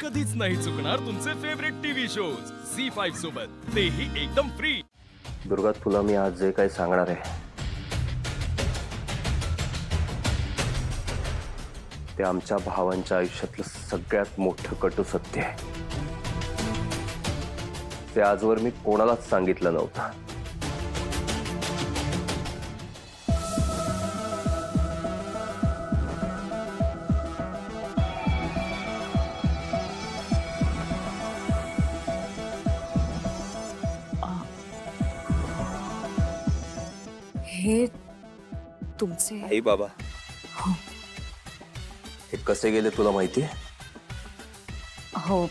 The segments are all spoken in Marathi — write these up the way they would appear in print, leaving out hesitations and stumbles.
कधीच नाही चुकणार तुमचे फेवरेट टीव्ही शोज झी5 सोबत, तेही एकदम फ्री। दुर्गा, तुला मी आज जे काही सांगणार आहे ते आमच्या भावांच्या आयुष्यातलं सगळ्यात मोठं कटू सत्य आहे। ते आजवर मी कोणालाच सांगितलं नव्हतं। हे तुमचे आई बाबा हे कसे गेले तुला माहिती आहे? हो,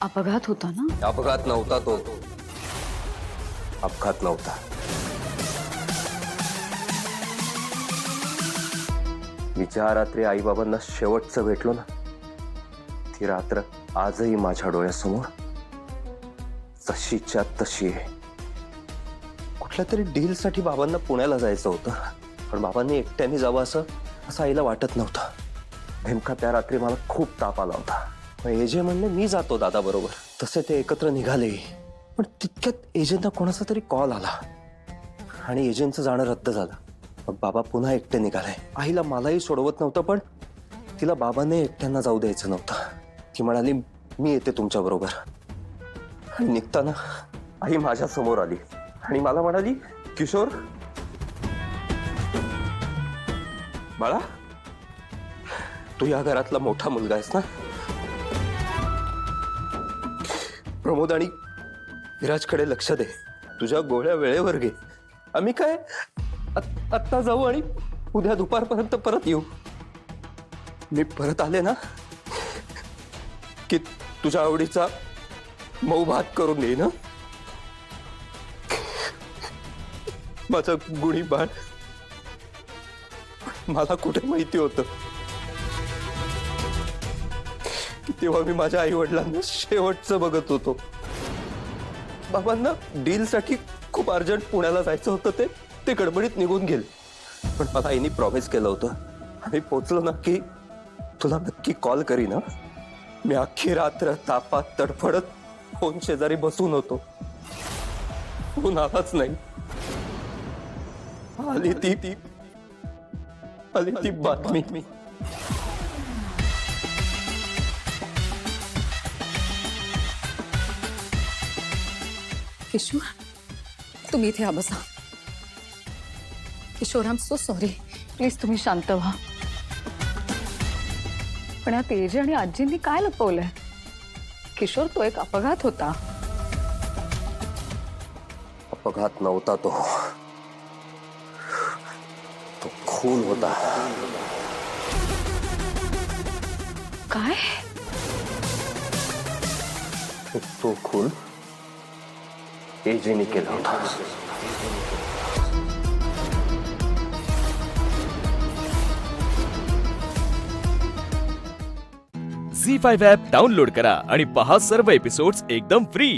अपघात होता ना? अपघात नव्हता तो, अपघात नव्हता। मी ज्या रात्री आई बाबांना शेवटचं भेटलो ना, ती रात्र आजही माझ्या डोळ्यासमोर तशीच्या तशी आहे। कुठल्या तरी डील साठी बाबांना पुण्याला जायचं होतं, पण बाबांनी एकट्याने जावं असं आईला वाटत नव्हतं। नेमका त्या रात्री मला खूप ताप आला होता। एजे म्हणले मी जातो दादा बरोबर, तसे ते एकत्र निघाले। पण तितक्यात एजेंना कोणाचा तरी कॉल आला आणि एजेंटचं जाणं रद्द झालं। मग बाबा पुन्हा एकटे निघाले। आईला मलाही सोडवत नव्हतं, पण तिला बाबांनी एकट्यांना जाऊ द्यायचं नव्हतं। ती म्हणाली मी येते तुमच्या बरोबर। आणि निघताना आई माझ्या समोर आली आणि मला म्हणाली, किशोर बाळा, तू या घरातला मोठा मुलगा आहेस ना, प्रमोद आणि विराजकडे लक्ष दे, तुझ्या गोळ्या वेळेवर घे। आम्ही काय आत्ता जाऊ आणि उद्या दुपारपर्यंत परत येऊ। मी परत आले ना की तुझ्या आवडीचा मऊ भात करून देईन ना। माझं गुणी बाळ मला कुठे माहिती होतं की तेव्हा मी माझ्या आई वडिलांना शेवटचं बघत होतो। बाबांना डील साठी खूप अर्जंट पुण्याला जायचं होतं, ते गडबडीत निघून गेले। पण मला आईने प्रॉमिस केलं होतं, आम्ही पोचलो ना की तुला नक्की कॉल करीन ना। मी अख्खी रात्र तापात तडफडत फोन शेजारी बसून होतो, फोन आलाच नाही। आली ती बातमी। किशोर, तुम्ही इथे बसा। Kishore, I am so sorry, please तुम्ही शांत व्हा। पण या तेजे आणि आजींनी काय लपवलंय? किशोर, तो एक अपघात होता। अपघात नव्हता तो खून होता। काय? तो खून एजेने केला होता। झी5 ॲप डाउनलोड करा आणि पहा सर्व एपिसोड्स एकदम फ्री।